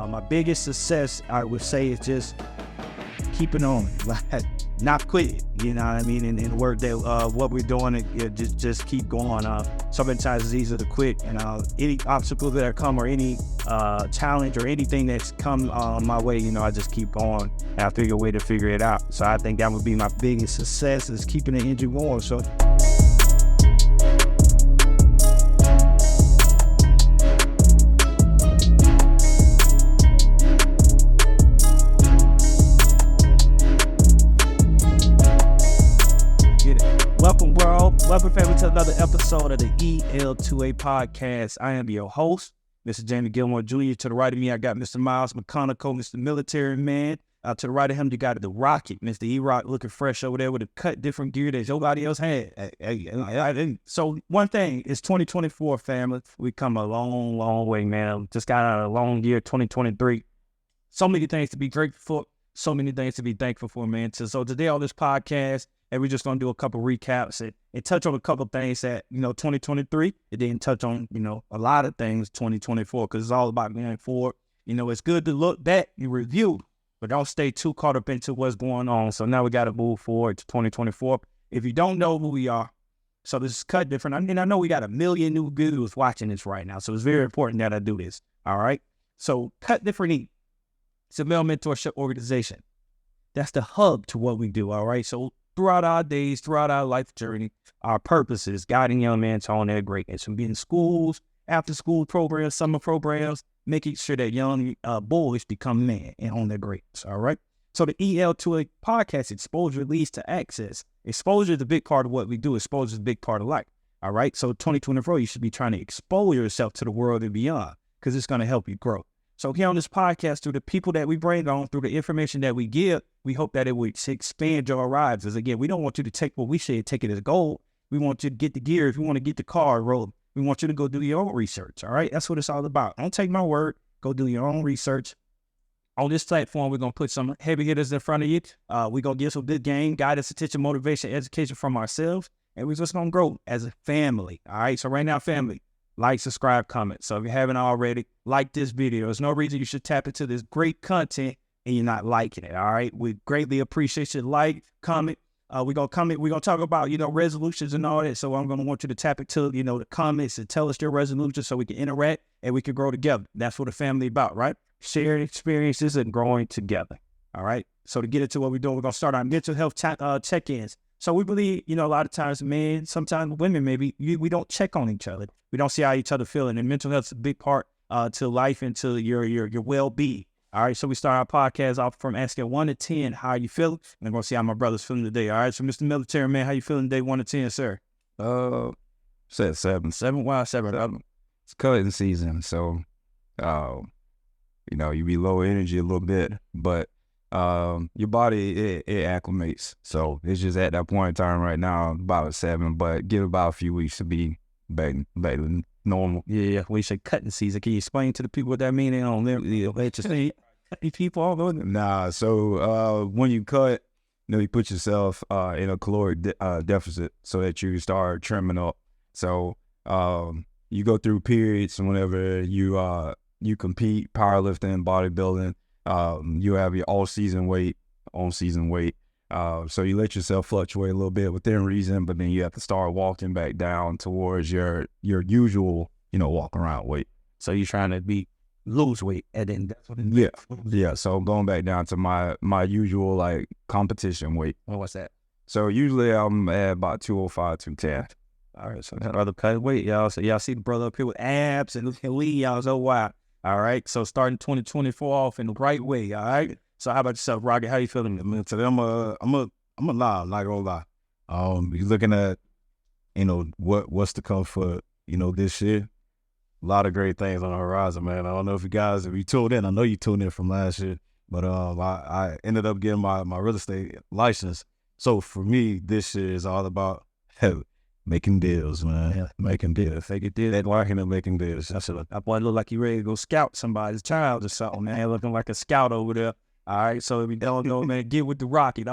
My biggest success, I would say, is just keeping on, like not quitting. You know what I mean? And work that what we're doing, just keep going. So many times it's easier to quit, and any obstacles that come or any challenge or anything that's come my way, I just keep going. And I figure a way to figure it out. So I think that would be my biggest success, is keeping the engine going. So. Welcome, world. Welcome, family, to another episode of the EL2A Podcast. I am your host, Mr. Jamie Gilmore Jr. To the right of me, I got Mr. Miles McConaughey, Mr. Military Man. To the right of him, you got the Rocket, Mr. E-Rock, looking fresh over there with a cut different gear that nobody else had. So one thing, it's 2024, family. We come a long, long way, man. Just got out of a long year, 2023. So many things to be grateful for. So many things to be thankful for, man. So today on this podcast, and we're just going to do a couple recaps and touch on a couple things that, 2023, it didn't touch on, a lot of things 2024, because it's all about going forward. It's good to look back and review, but don't stay too caught up into what's going on. So now we got to move forward to 2024. If you don't know who we are, so this is cut different. I mean, I know we got 1 million new viewers watching this right now, so it's very important that I do this. All right. So Cut Different Inc. It's a male mentorship organization. That's the hub to what we do. All right. So throughout our days, throughout our life journey, our purpose is guiding young men to own their greatness, from being schools, after school programs, summer programs, making sure that young boys become men and own their greatness. All right. So the EL2A Podcast, exposure leads to access. Exposure is a big part of what we do. Exposure is a big part of life. All right. So 2024, you should be trying to expose yourself to the world and beyond, because it's going to help you grow. So here on this podcast, through the people that we bring on, through the information that we give, we hope that it would expand your horizons. Because again, we don't want you to take what we say, take it as gold. We want you to get the gear. If you want to get the car rolling, we want you to go do your own research. All right. That's what it's all about. Don't take my word. Go do your own research. On this platform, we're going to put some heavy hitters in front of you. We're going to give some good game, guidance, attention, motivation, education from ourselves. And we're just going to grow as a family. All right. So right now, family, like, subscribe, comment. So if you haven't already, like this video. There's no reason you should tap into this great content and you're not liking it. All right. We greatly appreciate your like, comment. We're going to talk about, resolutions and all that. So I'm going to want you to tap into, the comments and tell us your resolutions so we can interact and we can grow together. That's what a family about, right? Sharing experiences and growing together. All right. So to get into what we're doing, we're going to start our mental health check-ins. So we believe, a lot of times men, sometimes women, maybe we don't check on each other. We don't see how each other feeling. And mental health is a big part to life and to your well-being. All right. So we start our podcast off from asking 1 to 10, how you feeling? And I'm going to see how my brother's feeling today. All right. So Mr. Military Man, how you feeling today? 1 to 10, sir? Said 7. 7? Why 7? It's cutting season. So, you be low energy a little bit, but your body, it acclimates. So it's just at that point in time right now, about a 7, but give about a few weeks to be back to normal. Yeah, we say cutting season. Can you explain to the people what that means? They don't live, people all over. Nah, so when you cut, you put yourself in a caloric deficit so that you start trimming up. So you go through periods whenever you compete, powerlifting, bodybuilding. You have your on-season weight. So you let yourself fluctuate a little bit within reason, but then you have to start walking back down towards your usual, walk around weight. So you're trying to lose weight, and then that's what it is. Yeah. So going back down to my usual competition weight. Well, what's that? So usually I'm at about 205, 210. All right. So that other cut weight, y'all. So y'all see the brother up here with abs and lean, y'all. So wow. All right. So starting 2024 off in the right way. All right. So how about yourself, Rocket? How you feeling? Today I'm a lie, not gonna lie. You're looking at, what's to come for, this year. A lot of great things on the horizon, man. I don't know if you tuned in. I know you tuned in from last year, but I ended up getting my real estate license. So for me, this year is all about making deals, man. Yeah. Making deals. Take it deal. Networking and making deals. That's it. That boy look like he ready to go scout somebody's child or something, man. Looking like a scout over there. All right, so if you don't know, man, get with the Rocket.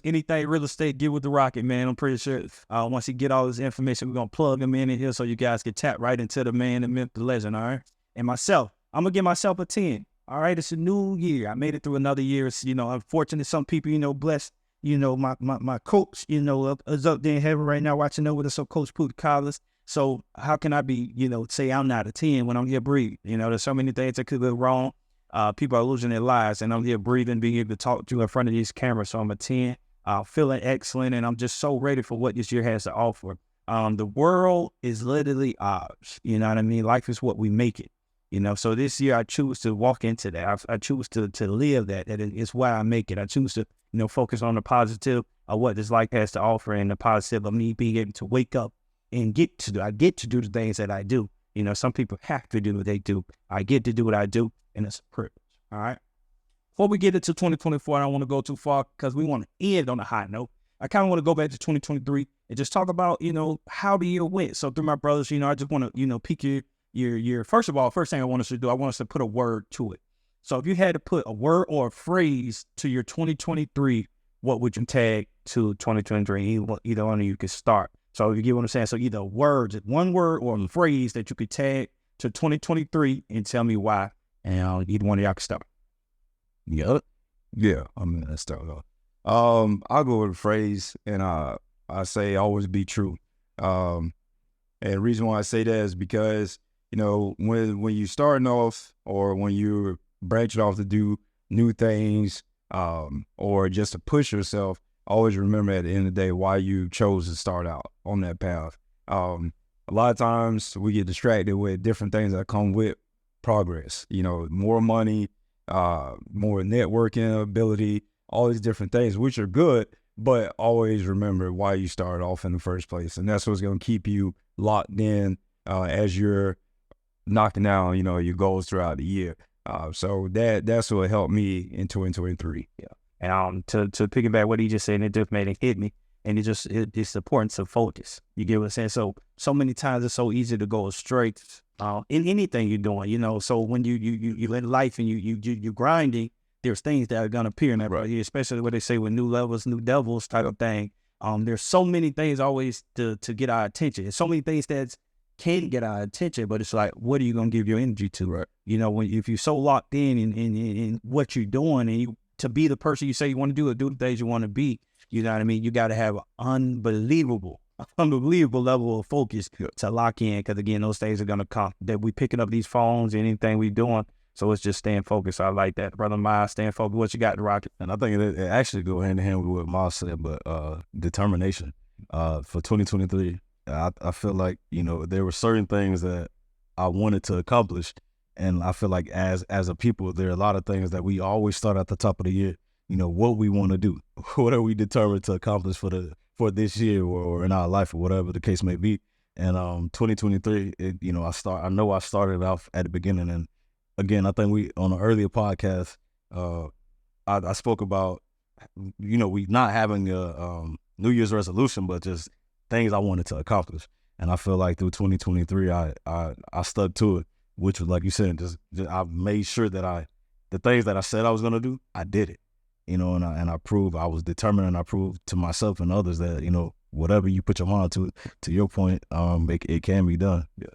Anything real estate, get with the Rocket, man. I'm pretty sure once you get all this information, we're going to plug them in here so you guys can tap right into the man, the myth, the legend, all right? And myself, I'm going to give myself a 10. All right, it's a new year. I made it through another year. It's, unfortunately, some people, blessed, my coach, is up there in heaven right now watching over us. So Coach Pooh Collins. So how can I be, say I'm not a 10 when I'm here breathing? There's so many things that could go wrong. People are losing their lives, and I'm here breathing, being able to talk to you in front of these cameras. So I'm a 10, feeling excellent, and I'm just so ready for what this year has to offer. The world is literally ours. You know what I mean? Life is what we make it. So this year I choose to walk into that. I choose to live that. That is why I make it. I choose to, focus on the positive of what this life has to offer, and the positive of me being able to wake up and I get to do the things that I do. Some people have to do what they do. I get to do what I do, and it's a privilege. All right. Before we get into 2024, I don't want to go too far because we want to end on a high note. I kind of want to go back to 2023 and just talk about, how the year went. So through my brothers, I just want to, pick your first of all, first thing I want us to do, I want us to put a word to it. So if you had to put a word or a phrase to your 2023, what would you tag to 2023? Either one of you could start. So if you get what I'm saying, so either words, one word or a phrase that you could tag to 2023 and tell me why. And either one of y'all can start. Yep. Yeah, let's start off. I'll go with a phrase, and I say always be true. And the reason why I say that is because, when you're starting off or when you're branching off to do new things, or just to push yourself, always remember at the end of the day why you chose to start out on that path. A lot of times we get distracted with different things that come with progress, more money, more networking ability, all these different things, which are good, but always remember why you started off in the first place. And that's what's going to keep you locked in as you're knocking down, your goals throughout the year. So that's what helped me in 2023. Yeah. And to piggyback what he just said, it just made it hit me. And it's the importance of focus. You get what I'm saying? So many times it's so easy to go astray in anything you're doing, So when you in life and you grinding, there's things that are gonna appear in that, right? Especially what they say with new levels, new devils type of thing. There's so many things always to get our attention. There's so many things that can get our attention, but it's like, what are you gonna give your energy to? Right. If you're so locked in what you're doing, and to be the person you say you want to do, or do the things you want to be, you know what I mean? You got to have an unbelievable level of focus to lock in, because again, those things are gonna come. That we picking up these phones, anything we doing. So it's just staying focused. I like that. Brother Miles, staying focused. What you got to rock it? And I think it actually go hand in hand with what Miles said, but determination. For 2023, I feel like, there were certain things that I wanted to accomplish. And I feel like as a people, there are a lot of things that we always start at the top of the year, what we want to do. What are we determined to accomplish for this year or in our life or whatever the case may be. And 2023, I know I started off at the beginning, and again, I think we on an earlier podcast, I spoke about, we not having a New Year's resolution, but just things I wanted to accomplish. And I feel like through 2023, I stuck to it, which was, like you said, just I made sure that the things that I said I was gonna do, I did it. And I proved, I was determined, and I proved to myself and others that whatever you put your mind to your point, it can be done. Yeah.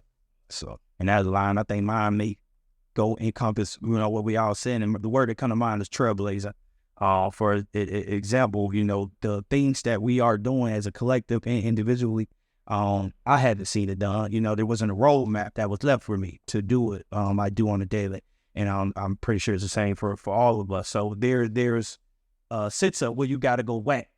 So, and that line, I think mine may go encompass, what we all said, and the word that come to mind is trailblazer. For example, the things that we are doing as a collective and individually, I had to see it done. There wasn't a roadmap that was left for me to do it. I do on a daily, and I'm pretty sure it's the same for all of us. So there's sits up where you got to go whack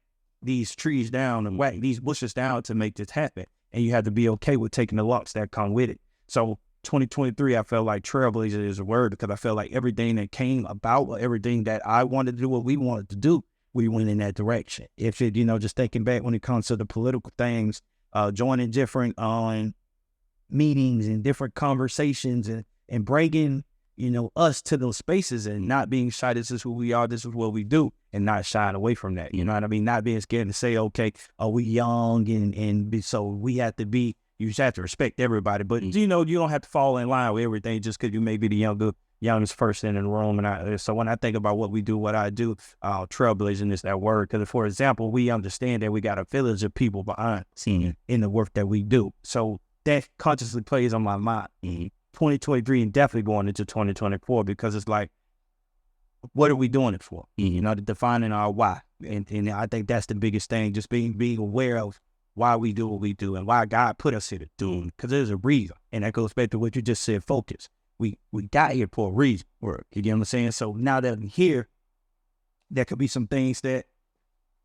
these trees down and whack these bushes down to make this happen, and you have to be okay with taking the lumps that come with it. So 2023, I felt like trailblazer is a word, because I felt like everything that came about, everything that I wanted to do, what we wanted to do, we went in that direction. If it, just thinking back when it comes to the political things, joining different meetings and different conversations and bringing, us to those spaces and not being shy. This is who we are. This is what we do, and not shying away from that. You know what I mean? Not being scared to say, okay, we young and so we have to be. You just have to respect everybody, but you don't have to fall in line with everything just because you may be the youngest person in the room. And so when I think about what we do, what I do, trailblazing is that word. Because for example, we understand that we got a village of people behind in the work that we do. So that consciously plays on my mind. 2023 and definitely going into 2024, because it's like, what are we doing it for? You know, defining our why. And I think that's the biggest thing, just being aware of why we do what we do and why God put us here to do it. Because there's a reason. And that goes back to what you just said, focus. We got here for a reason. You get what I'm saying? So now that I'm here, there could be some things that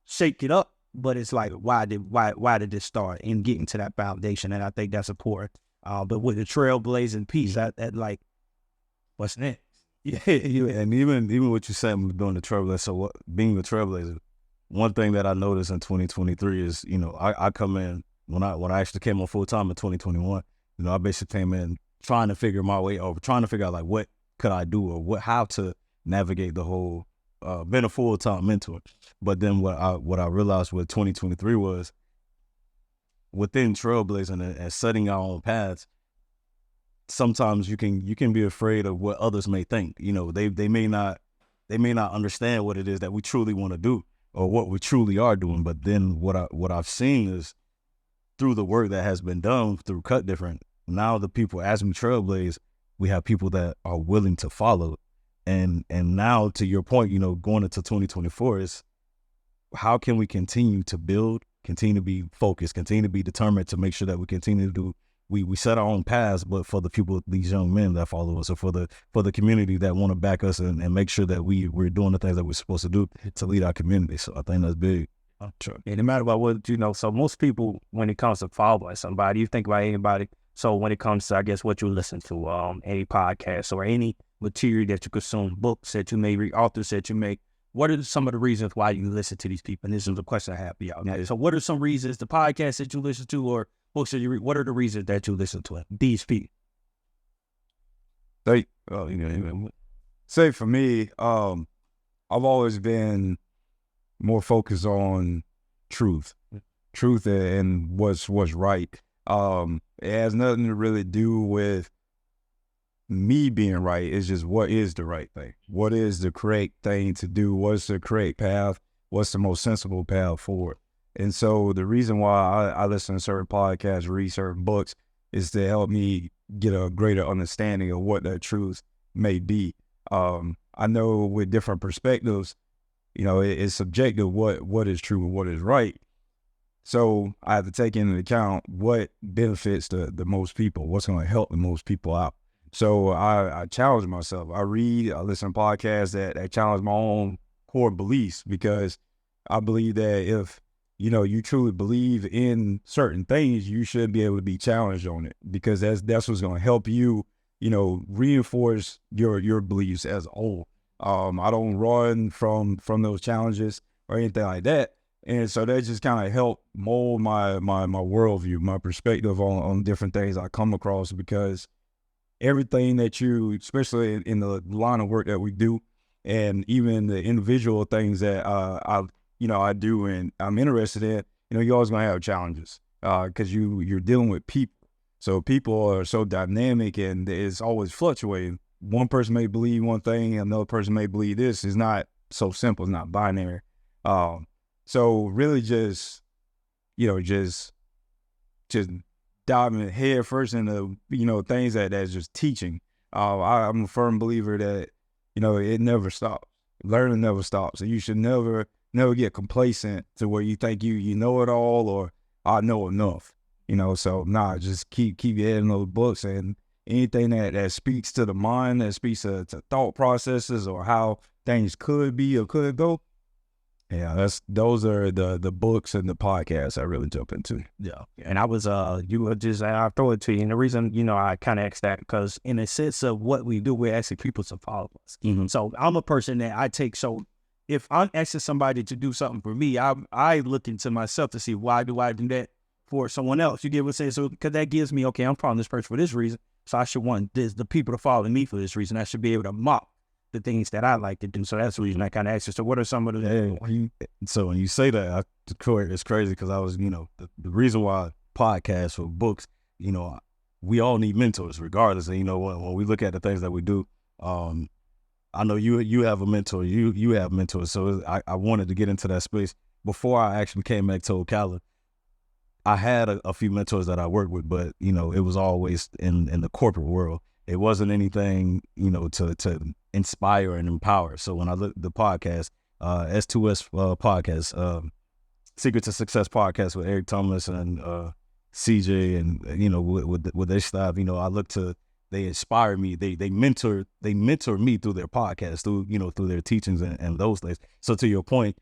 shake it up, but it's like, why did this start? And getting to that foundation, and I think that's important. But with the trailblazing piece, that like, what's next? Yeah, and even what you said doing the trailblazer. So being a trailblazer, one thing that I noticed in 2023 is, you know, I come in when I actually came on full time in 2021. You know, I basically came in trying to figure my way over, trying to figure out like what could I do or how to navigate the whole. Been a full-time mentor, but then what I realized with 2023 was within trailblazing and setting our own paths. Sometimes you can be afraid of what others may think. You know, they may not understand what it is that we truly want to do or what we truly are doing. But then what I've seen is through the work that has been done through Cut Different. Now the people as we trailblaze, we have people that are willing to follow. And now to your point, you know, going into 2024 is how can we continue to build, continue to be focused, continue to be determined to make sure that we continue to do, we set our own paths, but for the people, these young men that follow us, or for the community that want to back us and make sure that we're doing the things that we're supposed to do to lead our community. So I think that's big. Sure. And no matter what, you know, so most people, when it comes to following somebody, you think about anybody. So when it comes to, I guess, what you listen to, any podcast or any material that you consume, books that you may read, authors that you make, what are some of the reasons why you listen to these people? And this is the question I have for y'all. Yeah. So what are some reasons, the podcasts that you listen to or books that you read, what are the reasons that you listen to these people? Say for me, I've always been more focused on truth and what's right. It has nothing to really do with me being right. It's just what is the right thing? What is the correct thing to do? What's the correct path? What's the most sensible path forward? And so the reason why I listen to certain podcasts, read certain books, is to help me get a greater understanding of what that truth may be. I know with different perspectives, you know, it's subjective what is true and what is right. So I have to take into account what benefits the most people, what's going to help the most people out. So I challenge myself. I listen to podcasts that challenge my own core beliefs, because I believe that if, you know, you truly believe in certain things, you should be able to be challenged on it, because that's what's going to help you, you know, reinforce your beliefs as a whole. I don't run from those challenges or anything like that. And so that just kind of helped mold my worldview, my perspective on different things I come across, because everything that you, especially in the line of work that we do, and even the individual things that I do and I'm interested in, you know, you're always gonna have challenges because you're dealing with people. So people are so dynamic and it's always fluctuating. One person may believe one thing, another person may believe this. It's not so simple. It's not binary. So really just diving head first into, you know, things that's just teaching. I'm a firm believer that, you know, it never stops. Learning never stops. And you should never get complacent to where you think you know it all or I know enough. You know, so just keep adding those books and anything that speaks to the mind, that speaks to thought processes or how things could be or could go. Yeah, those are the books and the podcasts I really jump into. Yeah, and I was I'll throw it to you. And the reason, you know, I kind of asked that because in a sense of what we do, we're asking people to follow us. Mm-hmm. So I'm a person that so if I'm asking somebody to do something for me, I look into myself to see why do I do that for someone else. You get what I'm saying? So because that gives me, okay, I'm following this person for this reason, so I should want the people to follow me for this reason. I should be able to mock the things that I like to do. So that's the reason I kind of asked you. So what are some of the... So when you say that, it's crazy because I was, you know, the reason why podcasts or books, you know, we all need mentors regardless. And, you know, when we look at the things that we do, I know you have a mentor, you have mentors. So I wanted to get into that space. Before I actually came back to Ocala, I had a few mentors that I worked with, but, you know, it was always in the corporate world. It wasn't anything, you know, to inspire and empower. So when I look at the podcast, S2S podcast, Secret to Success podcast with Eric Thomas and CJ, and with their staff, I look to, they inspire me, they mentor me through their podcast, through their teachings and those things. So to your point,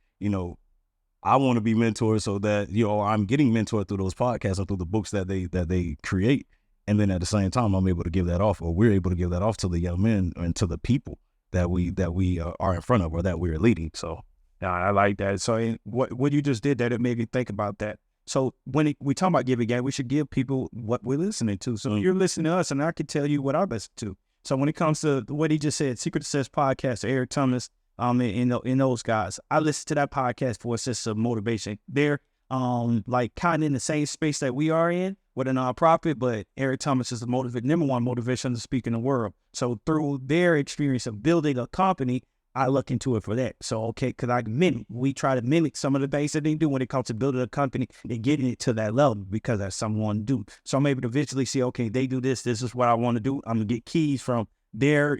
I want to be mentored so that I'm getting mentored through those podcasts or through the books that they create, and then at the same time I'm able to give that off, or we're able to give that off to the young men and to the people that we are in front of or that we're leading. So I like that. So what you just did, that it made me think about that. So when we talk about giving game, we should give people what we're listening to. So you're listening to us, and I can tell you what I listen to. So when it comes to what he just said, Secret Success Podcast, Eric Thomas, in those guys, I listen to that podcast for a sense of motivation. They're like kind of in the same space that we are in with a nonprofit, but Eric Thomas is the number one motivation to speak in the world. So through their experience of building a company, I look into it for that. So, because we try to mimic some of the things that they do when it comes to building a company and getting it to that level, because that's someone do. So I'm able to visually see, okay, they do this is what I want to do. I'm going to get keys from their,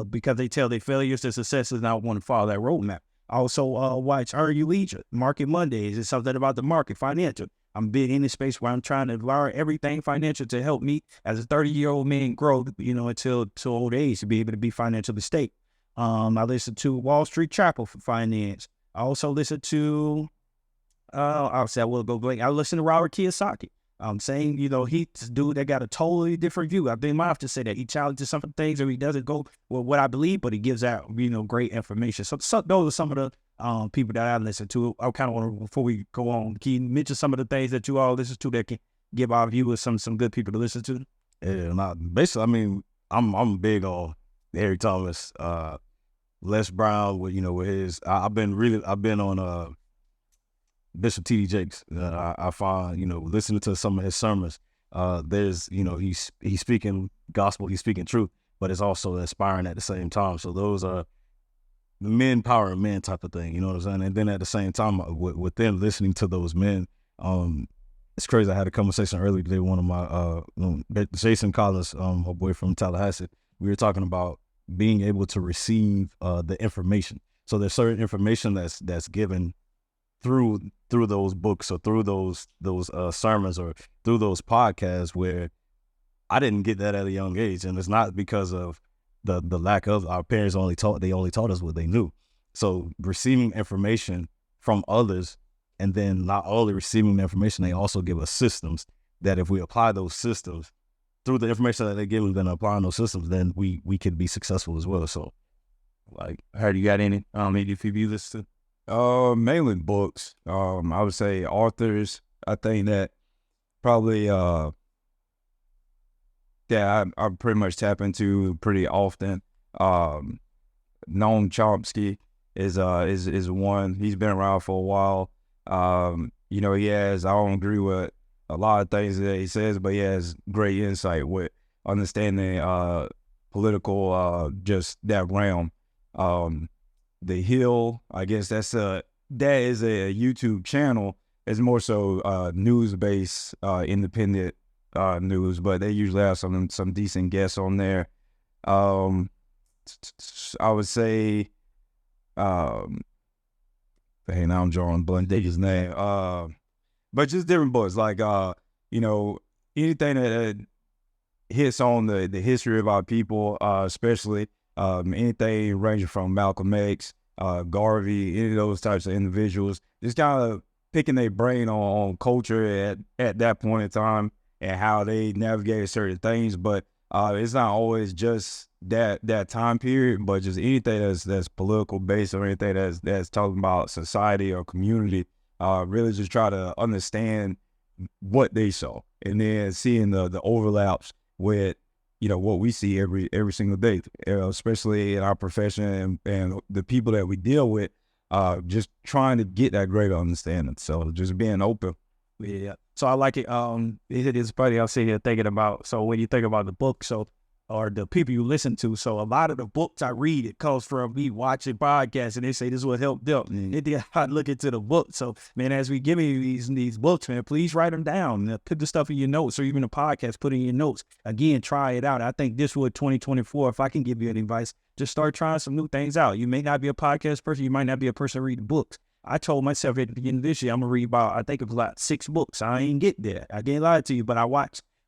because they tell their failures, their successes, and I want to follow that roadmap. I also watch Earn Your Leisure, Market Mondays. It's something about the market, financial. I'm big in the space where I'm trying to learn everything financial to help me as a 30-year-old man grow, until old age, to be able to be financially stable. I listen to Wall Street Chapel for finance. I also listen to, I listen to Robert Kiyosaki. I'm saying, he's a dude that got a totally different view. I think I have to say that he challenges some things, or he doesn't go with what I believe, but he gives out, great information. So those are some of the people that I listen to. I kind of want to, before we go on, can you mention some of the things that you all listen to that can give our viewers some good people to listen to? Yeah, basically, I'm big on Eric Thomas, Les Brown, with his. I've been on Bishop T.D. Jakes. I find listening to some of his sermons. There's he's speaking gospel, he's speaking truth, but it's also inspiring at the same time. So those are the men power of men type of thing. You know what I'm saying? And then at the same time, with them listening to those men, it's crazy. I had a conversation earlier today. One of my Jason Collins, my boy from Tallahassee, we were talking about being able to receive the information. So there's certain information that's given through those books or through those sermons or through those podcasts where I didn't get that at a young age, and it's not because of the lack of our parents only taught us what they knew. So receiving information from others, and then not only receiving the information, they also give us systems that if we apply those systems through the information that they give us, then applying those systems, then we could be successful as well. So, like, how do you got any if you listen to? Mainly books. I would say authors. I think that probably I pretty much tap into pretty often. Noam Chomsky is one. He's been around for a while. He has, I don't agree with a lot of things that he says, but he has great insight with understanding political, just that realm. The Hill, I guess that is a YouTube channel. It's more so news-based, independent news, but they usually have some decent guests on there. I would say, now I'm drawing blank his name. But just different books, like anything that hits on the history of our people, especially anything ranging from Malcolm X, Garvey, any of those types of individuals, just kind of picking their brain on culture at that point in time and how they navigated certain things. But it's not always just that time period, but just anything that's political based or anything that's talking about society or community. Really just try to understand what they saw, and then seeing the overlaps with what we see every single day, especially in our profession and the people that we deal with. Just trying to get that greater understanding. So just being open. Yeah. So I like it. It is funny. I'm sitting here thinking about. So when you think about the book, so or the people you listen to. So a lot of the books I read, it comes from me watching podcasts, and they say this will help them. And then I look into the book. So, man, as we give you these books, man, please write them down. Put the stuff in your notes, or even a podcast, put in your notes. Again, try it out. I think this would 2024, if I can give you any advice, just start trying some new things out. You may not be a podcast person. You might not be a person reading books. I told myself at the beginning of this year, I'm going to read about, I think it was like 6 books. I ain't get there. I can't lie to you, but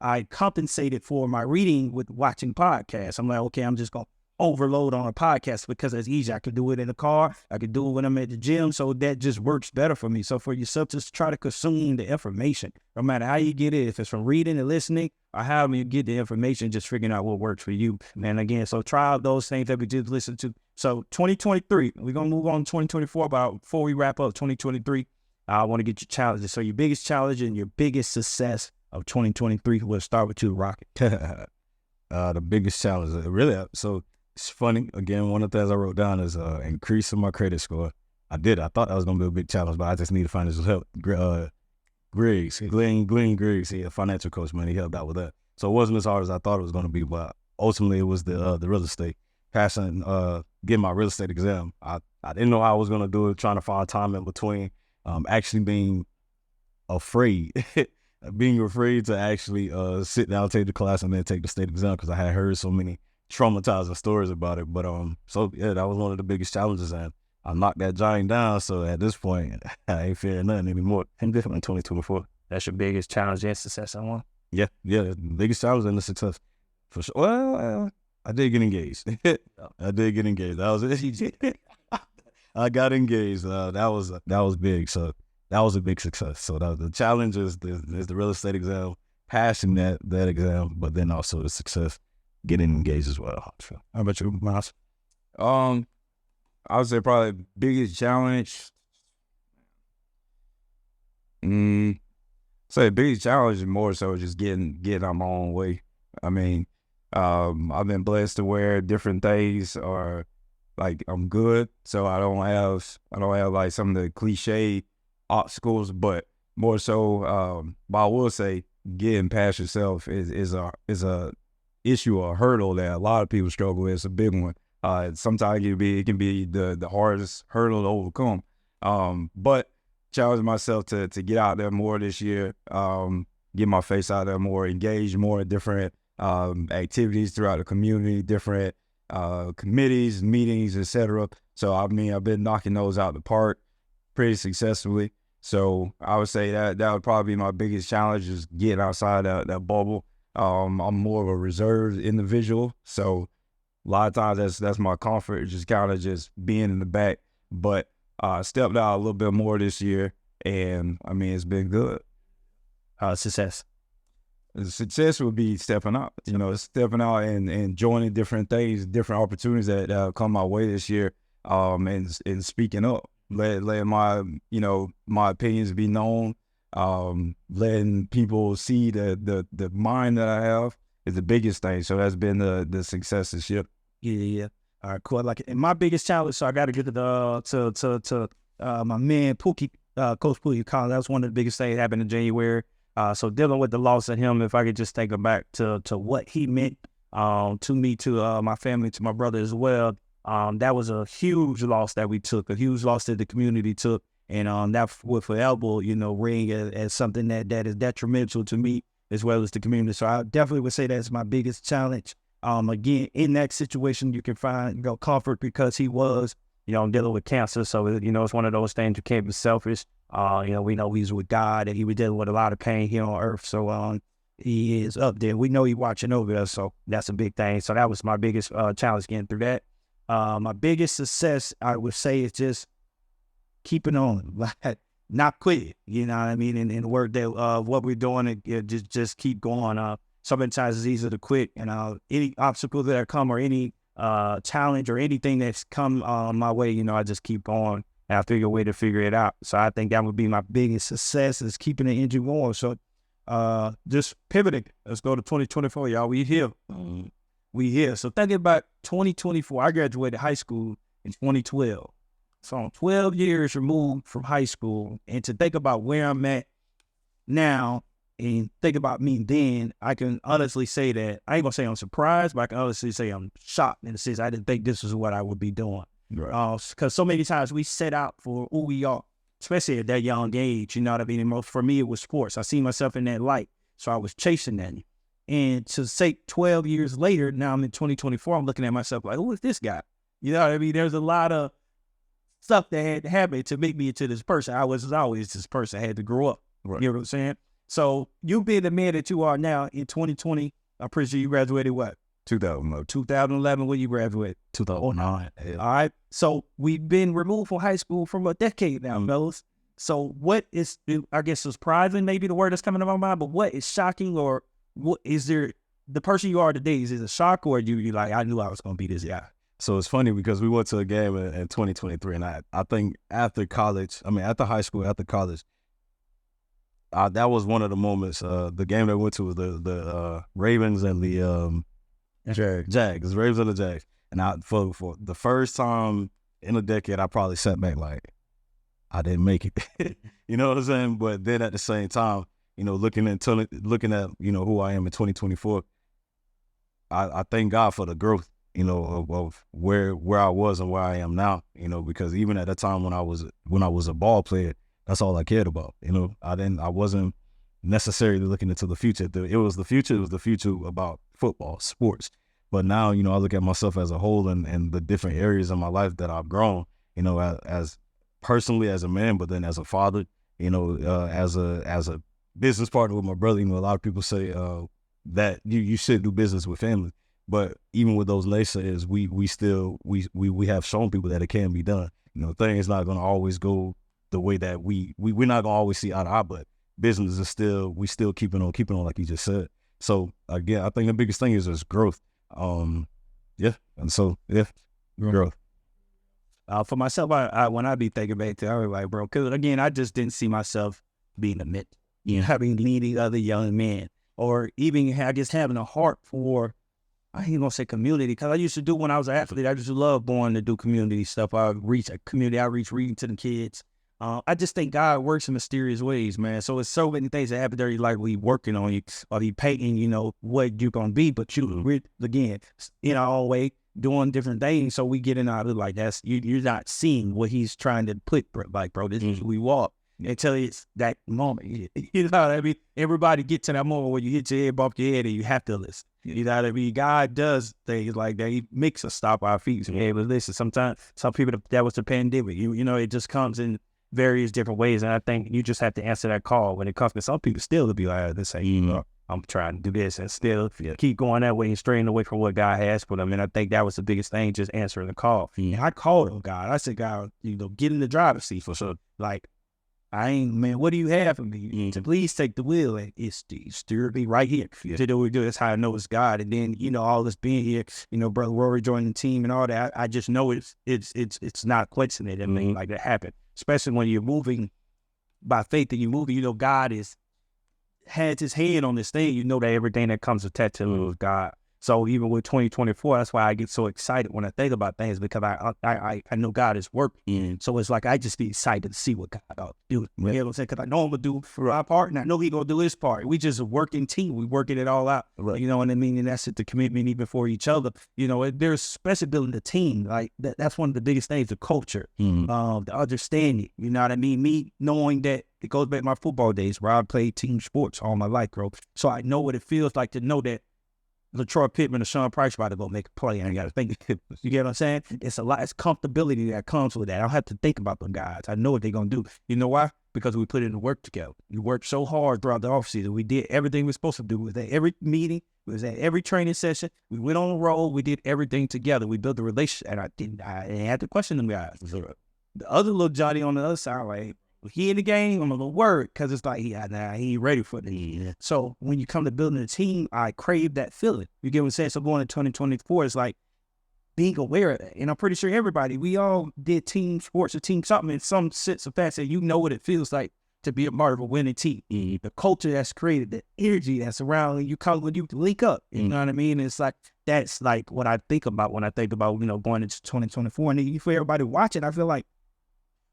I compensated for my reading with watching podcasts. I'm like, okay, I'm just going to overload on a podcast because it's easy. I could do it in the car. I could do it when I'm at the gym. So that just works better for me. So for yourself, just try to consume the information, no matter how you get it, if it's from reading and listening or however you get the information, just figuring out what works for you. And again, so try out those things that we just listened to. So 2023, we're going to move on to 2024, but before we wrap up 2023, I want to get your challenges. So your biggest challenge and your biggest success of 2023, we'll start with you, Rocket. The biggest challenge, really, so it's funny. Again, one of the things I wrote down is increasing my credit score. I thought that was going to be a big challenge, but I just need financial help. Glenn Griggs, he a financial coach, man. He helped out with that. So it wasn't as hard as I thought it was going to be, but ultimately it was the real estate. Passing, getting my real estate exam. I didn't know how I was going to do it, trying to find time in between, actually being afraid to actually sit down, take the class, and then take the state exam because I had heard so many traumatizing stories about it. But so yeah, that was one of the biggest challenges, and I knocked that giant down. So at this point, I ain't fearing nothing anymore. I'm different in 2024. That's your biggest challenge and success, I want. Yeah, the biggest challenge and the success for sure. Well, I did get engaged. I did get engaged. That was it. I got engaged. That was big. So that was a big success. So the challenge is the real estate exam, passing that exam, but then also the success, getting engaged as well. How about you, Miles? I would say probably biggest challenge. So the biggest challenge is more so just getting on my own way. I mean, I've been blessed to where different things are like I'm good, so I don't have like some of the cliche obstacles, but more so. But I will say, getting past yourself is a issue or a hurdle that a lot of people struggle with. It's a big one. Sometimes it can be the hardest hurdle to overcome. But challenge myself to get out there more this year, get my face out there more, engage more in different activities throughout the community, different committees, meetings, etc. So I mean, I've been knocking those out the park pretty successfully. So I would say that would probably be my biggest challenge, is getting outside that bubble. I'm more of a reserved individual, so a lot of times that's my comfort, just kind of just being in the back. But I stepped out a little bit more this year, and I mean, it's been good. Success. The success would be stepping out, stepping out and joining different things, different opportunities that come my way this year, and speaking up, letting my opinions be known, letting people see the mind that I have is the biggest thing. So that's been the success this year. Yeah. All right, cool. And my biggest challenge, so I got to get to my man Pookie, Coach Pookie Collins. That was one of the biggest things that happened in January. So dealing with the loss of him, if I could just take it back to what he meant to me, to my family, to my brother as well. That was a huge loss that we took, a huge loss that the community took. And that would forever, ring as something that is detrimental to me as well as the community. So I definitely would say that's my biggest challenge. Again, in that situation, you can find comfort because he was, dealing with cancer. So, it's one of those things you can't be selfish. We know he's with God and he was dealing with a lot of pain here on earth. So he is up there. We know he's watching over us. So that's a big thing. So that was my biggest challenge getting through that. My biggest success, I would say, is just keeping on, like not quit. You know what I mean? And the work that what we're doing, just keep going. Sometimes it's easier to quit, and any obstacle that come or any challenge or anything that's come my way, I just keep on and I figure a way to figure it out. So I think that would be my biggest success, is keeping the engine going. So just pivoting. Let's go to 2024, y'all. We here. We here. So thinking about 2024, I graduated high school in 2012. So I'm 12 years removed from high school, and to think about where I'm at now and think about me then, I can honestly say that, I ain't gonna say I'm surprised, but I can honestly say I'm shocked in the sense I didn't think this is what I would be doing. Right. Because so many times we set out for who we are, especially at that young age, you know what I mean? And most, for me, it was sports. I see myself in that light, so I was chasing that. And to say 12 years later, now I'm in 2024, I'm looking at myself like, who is this guy? You know what I mean? There's a lot of stuff that had to happen to make me into this person. I was always this person. I had to grow up. Right. You know what I'm saying? So you being the man that you are now in 2020, I'm pretty sure you graduated what? 2011, when you graduated? 2009. All right. So we've been removed from high school from a decade now, fellas. So what is, I guess, surprising, maybe the word that's coming to my mind, but what is shocking, or what is there, the person you are today, is it a shock, or you like, I knew I was going to be this guy? So it's funny because we went to a game in 2023, and I think after high school, after college, that was one of the moments. The game that we went to was the Ravens and the Jags. Ravens and the Jags. And for the first time in a decade, I probably sat back like, I didn't make it. You know what I'm saying? But then at the same time, you know, looking at you know who I am in 2024, I thank God for the growth, you know, of where I was and where I am now. You know, because even at that time when I was a ball player, that's all I cared about. You know, I wasn't necessarily looking into the future. It was the future about football, sports. But now, you know, I look at myself as a whole and the different areas of my life that I've grown, you know, as personally as a man, but then as a father, you know, as a business partner with my brother. You know, a lot of people say that you should do business with family. But even with those naysayers, we have shown people that it can be done. You know, things not going to always go the way that we're not going to always see eye to eye, but business is we still keeping on like you just said. So again, I think the biggest thing is just growth. Growth. For myself, I when I be thinking back to, I was like, bro, because again, I just didn't see myself being a mentor, you know, having leading other young men, or even, I guess, having a heart for, I ain't gonna say community, because I used to do, when I was an athlete, I just love going to do community stuff. I reach a community outreach, reading to the kids. I just think God works in mysterious ways, man. So it's so many things that happen there. You like, we working on you, or he painting, you know, what you're gonna be, but you, again, in our own way, doing different things. So we get in out of like, that's, you're not seeing what he's trying to put, like, bro, this is who we walk until it's that moment. You know what I mean? Everybody get to that moment where you hit your head, bump your head, and you have to listen. You know what I mean? God does things like that. He makes us stop our feet and be able to listen. Sometimes, some people, that was the pandemic. You know, it just comes in various different ways, and I think you just have to answer that call when it comes to some people still to be like, this ain't, you know, I'm trying to do this, and still keep going that way and straying away from what God has for them. And I think that was the biggest thing, just answering the call. And I called him, God. I said, God, you know, get in the driver's seat for sure. Like, man, what do you have for me? To please take the wheel, and it's steer me right here to do what we do. That's how I know it's God. And then, you know, all this being here, you know, Brother Rory joining the team and all that, I just know it's not coincident. I mean, like, that happened, especially when you're moving by faith and you're moving, you know, God has his hand on this thing. You know that everything that comes attached to it is God. So even with 2024, that's why I get so excited when I think about things, because I know God is working. So it's like, I just be excited to see what God will do. You know what I'm saying? Because I know I'm going to do for our part, and I know He's going to do His part. We just a working team. We working it all out. Right. You know what I mean? And that's it, the commitment even for each other. You know, there's especially building the team. Like, that's one of the biggest things, the culture, the understanding. You know what I mean? Me knowing that it goes back to my football days where I played team sports all my life, bro. So I know what it feels like to know that LaTroy Pittman or Sean Price about to go make a play. I ain't got to think. You get what I'm saying? It's a lot. It's comfortability that comes with that. I don't have to think about them guys. I know what they're going to do. You know why? Because we put in the work together. We worked so hard throughout the offseason. We did everything we were supposed to do. We was at every meeting. We was at every training session. We went on the road. We did everything together. We built a relationship. And I didn't have to question them guys. The other little Johnny on the other side, like, he in the game, I'm a little worried, because it's like, he ain't ready for it. So when you come to building a team, I crave that feeling. You get what I'm saying? So going to 2024, it's like being aware of that. And I'm pretty sure everybody, we all did team sports or team something in some sense of fashion. You know what it feels like to be a part of a winning team. The culture that's created, the energy that's around you, come when you link up. You know what I mean? It's like, that's like what I think about when I think about, you know, going into 2024. And for everybody watching, I feel like,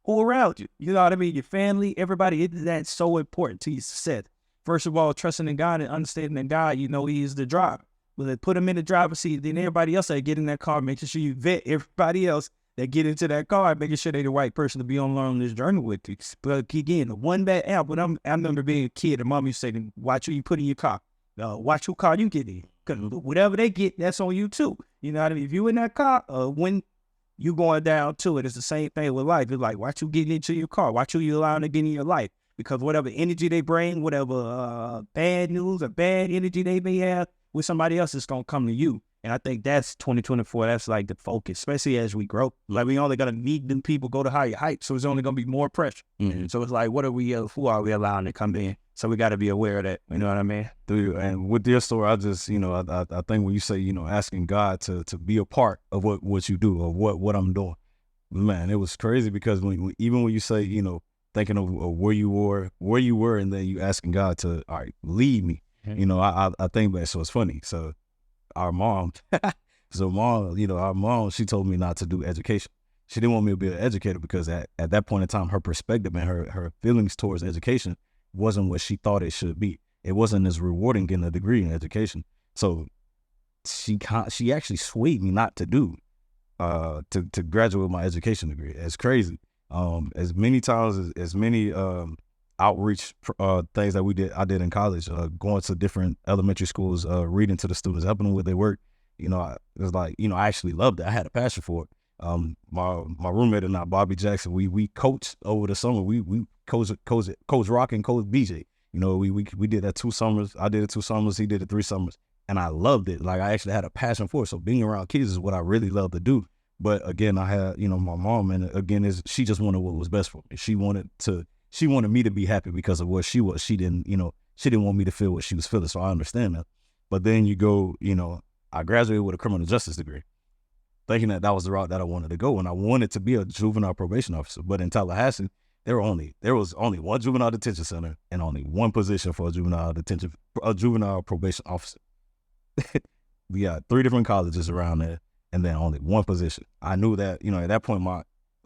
who around you? You know what I mean? Your family, everybody, that's so important to your success. first of all, trusting in God and understanding that God, you know, He is the driver. Well, they put Him in the driver's seat, then everybody else that get in that car, making sure you vet everybody else that get into that car, making sure they're the right person to be on this journey with you. But again, the one bad apple. I remember being a kid, and mom used to say, "Watch who you put in your car. Watch who car you get in, because whatever they get, that's on you too." You know what I mean? If you in that car, when you going down to it, it's the same thing with life. It's like, watch who get into your car. Watch who you allowing to get in your life, because whatever energy they bring, whatever bad news or bad energy they may have with somebody else, it's gonna come to you. And I think that's 2024. That's like the focus, especially as we grow. Like, we only gonna meet new people, go to higher heights, so it's only gonna be more pressure. So it's like, what are we? Who are we allowing to come in? So we got to be aware of that. You know what I mean? Dude, and with your story, I just, you know, I think when you say, you know, asking God to be a part of what you do or what I'm doing, man, it was crazy, because even when you say, you know, thinking of where you were, and then you asking God to, all right, lead me. You know, I think back, so it's funny. So our mom, our mom, she told me not to do education. She didn't want me to be an educator, because at that point in time, her perspective and her feelings towards education wasn't what she thought it should be. It wasn't as rewarding getting a degree in education. So she actually swayed me not to to graduate with my education degree. It's crazy. As many times as many outreach things that I did in college, going to different elementary schools, reading to the students, helping them with their work. You know, it was like, you know, I actually loved it. I had a passion for it. My roommate and I, Bobby Jackson, we coached over the summer. We coach Rock and Coach BJ. You know, we did that 2 summers. I did it 2 summers. He did it 3 summers, and I loved it. Like, I actually had a passion for it. So being around kids is what I really love to do. But again, I had, you know, my mom, and again, she just wanted what was best for me. She wanted me to be happy because of what she was. She didn't want me to feel what she was feeling. So I understand that. But then you go, you know, I graduated with a criminal justice degree, thinking that was the route that I wanted to go. And I wanted to be a juvenile probation officer. But in Tallahassee, there was only one juvenile detention center and only one position for a juvenile probation officer. We got 3 different colleges around there, and then only one position. I knew that, you know, at that point,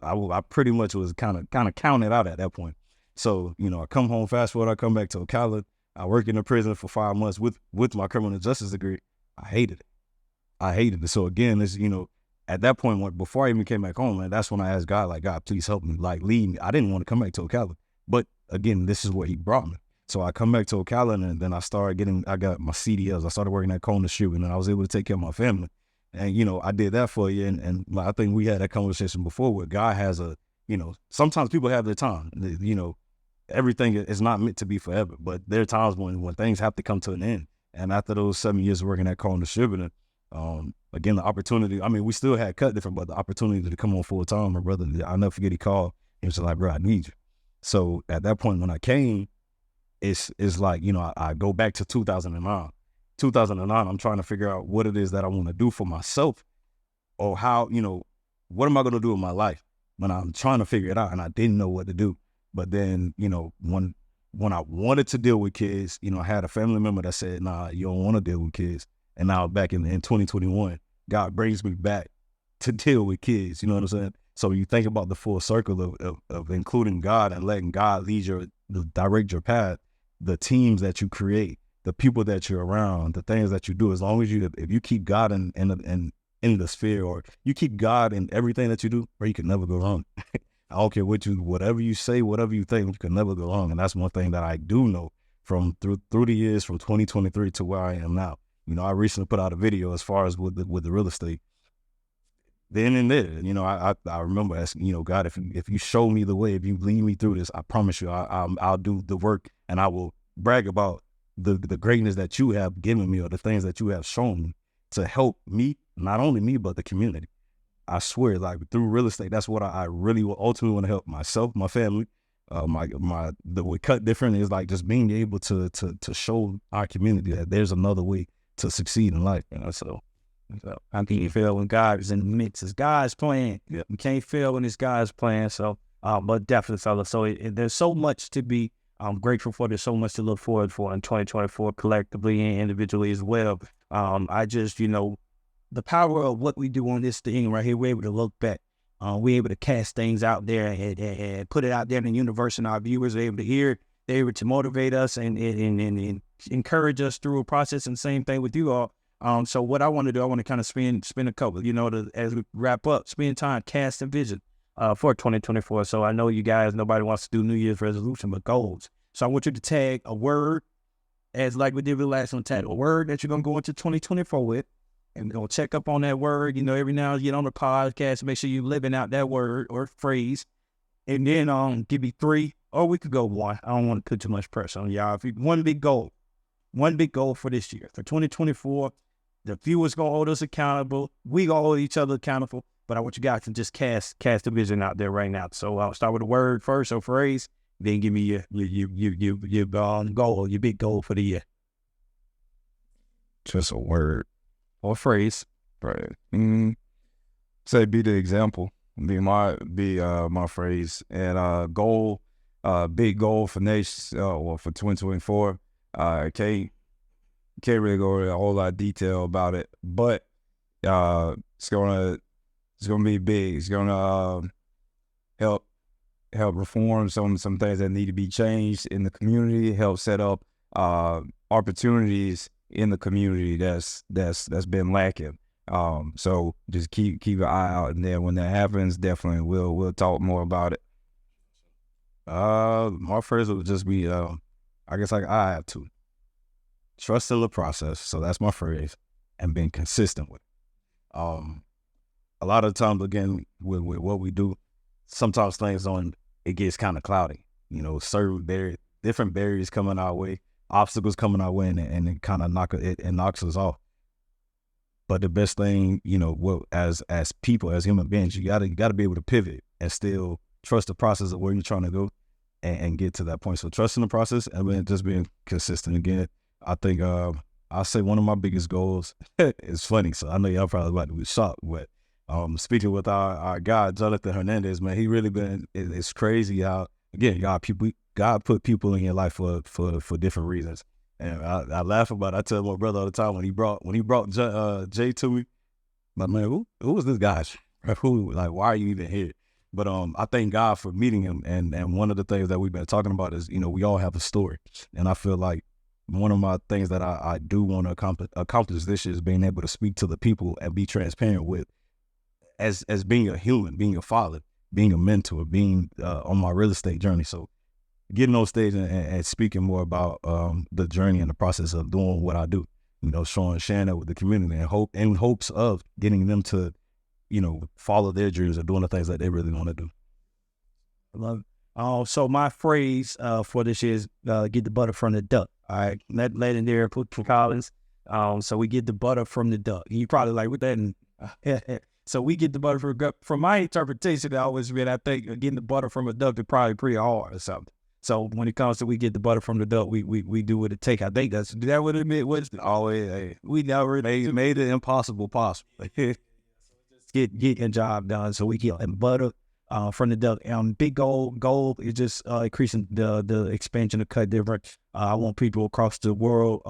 I pretty much was kind of counted out at that point. So, you know, I come home, fast forward, I come back to Ocala. I work in the prison for 5 months with my criminal justice degree. I hated it. So again, it's, you know, at that point, before I even came back home, man, that's when I asked God, like, God, please help me, like, lead me. I didn't want to come back to Ocala, but again, this is where He brought me. So I come back to Ocala, and then I got my CDLs. I started working at cornerstones, and I was able to take care of my family. And, you know, I did that for you. And I think we had that conversation before, where God has you know, sometimes people have their time. You know, everything is not meant to be forever, but there are times when things have to come to an end. And after those 7 years working at cornerstones, again, the opportunity, I mean, we still had cut different, but the opportunity to come on full time, my brother, I'll never forget, he called. He was like, bro, I need you. So at that point when I came, it's like, you know, I go back to 2009. 2009, I'm trying to figure out what it is that I want to do for myself, or how, you know, what am I going to do with my life when I'm trying to figure it out, and I didn't know what to do. But then, you know, when I wanted to deal with kids, you know, I had a family member that said, nah, you don't want to deal with kids. And now back in 2021, God brings me back to deal with kids. You know what I'm saying? So you think about the full circle of including God and letting God direct your path, the teams that you create, the people that you're around, the things that you do. As long as if you keep God in the sphere, or you keep God in everything that you do, bro, you can never go wrong. I don't care whatever you say, whatever you think, you can never go wrong. And that's one thing that I do know from through the years, from 2023 to where I am now. You know, I recently put out a video as far as with the real estate. Then and there, you know, I remember asking, you know, God, if you show me the way, if you lead me through this, I promise you, I'll do the work, and I will brag about the greatness that you have given me, or the things that you have shown me to help me, not only me, but the community. I swear, like, through real estate, that's what I really ultimately want to help myself, my family, the cut different is like just being able to show our community that there's another way to succeed in life, you know. So how can you fail when God is in the mix? It's God's plan. Yeah. You can't fail when it's God's plan. So, but definitely, fellas. So there's so much to be grateful for. There's so much to look forward for in 2024, collectively and individually as well. I just, you know, the power of what we do on this thing right here, we're able to look back. We're able to cast things out there and put it out there in the universe, and our viewers are able to hear it. they're able to motivate us and encourage us through a process, and same thing with you all. So what I want to do, I want to kind of spend a couple, as we wrap up, spend time casting vision for 2024. So I know you guys, nobody wants to do New Year's resolution, but goals. So I want you to tag a word, as like we did with the last one, tag a word that you're going to go into 2024 with, and we're going to check up on that word. Every now and then on the podcast, make sure you're living out that word or phrase, and then give me 3, or we could go 1. I don't want to put too much pressure on y'all. If you one big goal for this year, for 2024, the viewers going to hold us accountable. We going to hold each other accountable. But I want you guys to just cast the vision out there right now. So I'll start with a word first, or phrase, then give me your goal, your big goal for the year. Just a word Or phrase. right? Say be the example. Be my phrase, and goal, big goal for next or for 2024. Can't really go into a whole lot of detail about it, but it's gonna be big. It's gonna help reform some things that need to be changed in the community. Help set up opportunities in the community that's been lacking. So just keep an eye out, and then when that happens, definitely we'll talk more about it. My phrase would just be, I guess I have to trust in the process. So that's my phrase, and being consistent with it. A lot of times, again, with what we do, sometimes it gets kind of cloudy. Certain different barriers coming our way, obstacles coming our way, and it kind of knocks us off. But the best thing, as people, as human beings, you gotta be able to pivot and still trust the process of where you're trying to go, and get to that point. So trusting the process, and then just being consistent. Again, I think I'll say one of my biggest goals. It's funny, so I know y'all probably about to be shocked, but speaking with our guy Jonathan Hernandez, man, he really been. It's crazy how, again, God put people in your life for different reasons. And I laugh about it. I tell my brother all the time when he brought Jay to me, like, man, who was this guy? Why are you even here? But I thank God for meeting him. And one of the things that we've been talking about is, we all have a story. And I feel like one of my things that I do want to accomplish this year is being able to speak to the people and be transparent with, as being a human, being a father, being a mentor, being on my real estate journey. So getting on stage and speaking more about the journey and the process of doing what I do, sharing that with the community, and hopes of getting them to, follow their dreams and doing the things that they really want to do. I love it. So my phrase for this year is get the butter from the duck. All right, that legendary put Collins. So we get the butter from the duck. You probably like, what that? So we get the butter from the duck. From my interpretation, I think getting the butter from a duck is probably pretty hard or something. So when it comes to we get the butter from the duck, we do what it take. I think that's what it meant. Was Always, hey, we never made the impossible possible. get your job done. So we get butter from the duck. Big goal is just increasing the expansion of Cut Different. I want people across the world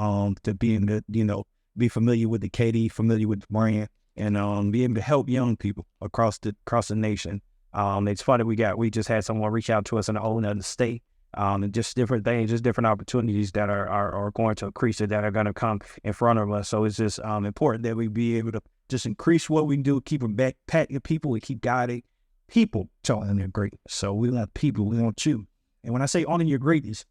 to be in the, be familiar with the KD, familiar with the brand, and be able to help young people across the nation. It's funny, we just had someone reach out to us in a whole other state. And just different things, just different opportunities that are going to increase it, that are going to come in front of us. So it's just important that we be able to just increase what we do, keep them backpacking people, and keep guiding people to honor their greatness. So we want people, we want you. And when I say honor your greatness,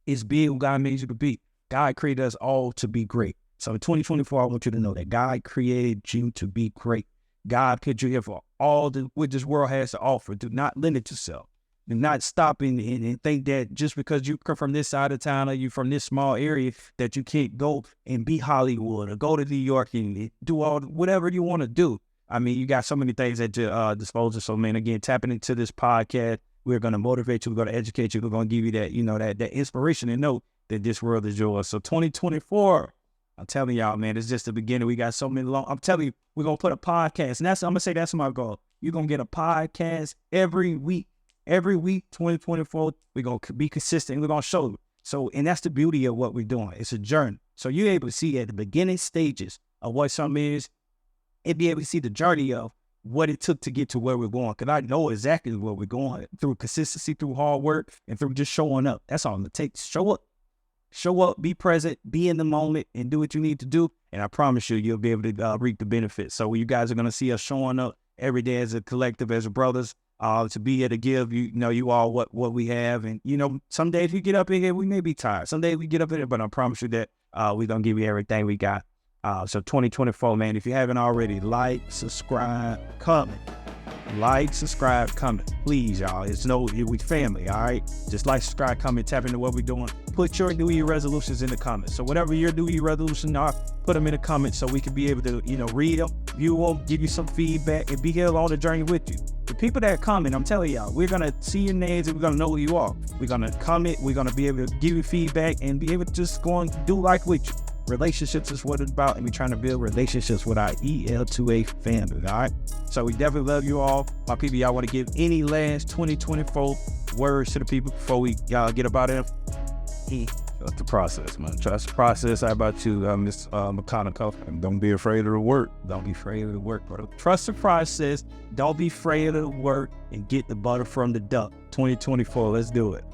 it's being who God made you to be. God created us all to be great. So in 2024, I want you to know that God created you to be great. God put you here for all what this world has to offer. Do not limit yourself. Do not stop and think that just because you come from this side of town or you from this small area that you can't go and be Hollywood or go to New York and do whatever you want to do. I mean, you got so many things at your disposal. So, man, again, tapping into this podcast, we're going to motivate you. We're going to educate you. We're going to give you that, that inspiration and know that this world is yours. So 2024, I'm telling y'all, man, it's just the beginning. We got so many I'm telling you, we're going to put a podcast. And I'm going to say that's my goal. You're going to get a podcast every week. Every week, 2024, we're going to be consistent. We're going to show you. So, and that's the beauty of what we're doing. It's a journey. So you're able to see at the beginning stages of what something is, and be able to see the journey of what it took to get to where we're going. Because I know exactly where we're going through consistency, through hard work, and through just showing up. That's all it takes. Show up, be present, be in the moment, and do what you need to do. And I promise you'll be able to reap the benefits. So you guys are going to see us showing up every day as a collective, as brothers, to be here to give you all what we have. And, some days we get up in here, we may be tired. Some days we get up in here, but I promise you that we're going to give you everything we got. So 2024, man, if you haven't already, like, subscribe, comment. Like, subscribe, comment. Please, y'all. We family, all right? Just like, subscribe, comment, tap into what we're doing. Put your New Year resolutions in the comments. So whatever your New Year resolutions are, put them in the comments so we can be able to, read them, view them, give you some feedback, and be here on the journey with you. The people that comment, I'm telling y'all, we're going to see your names and we're going to know who you are. We're going to comment. We're going to be able to give you feedback and be able to just go and do life with you. Relationships is what it's about, and we're trying to build relationships with our EL2A family, all right? So we definitely love you all. My people, y'all want to give any last 2024 words to the people before we get about it? Trust the process, man. Trust the process. How about you, Ms. McConaughey? And don't be afraid of the work. Don't be afraid of the work, bro. Trust the process. Don't be afraid of the work, and get the butter from the duck. 2024, let's do it.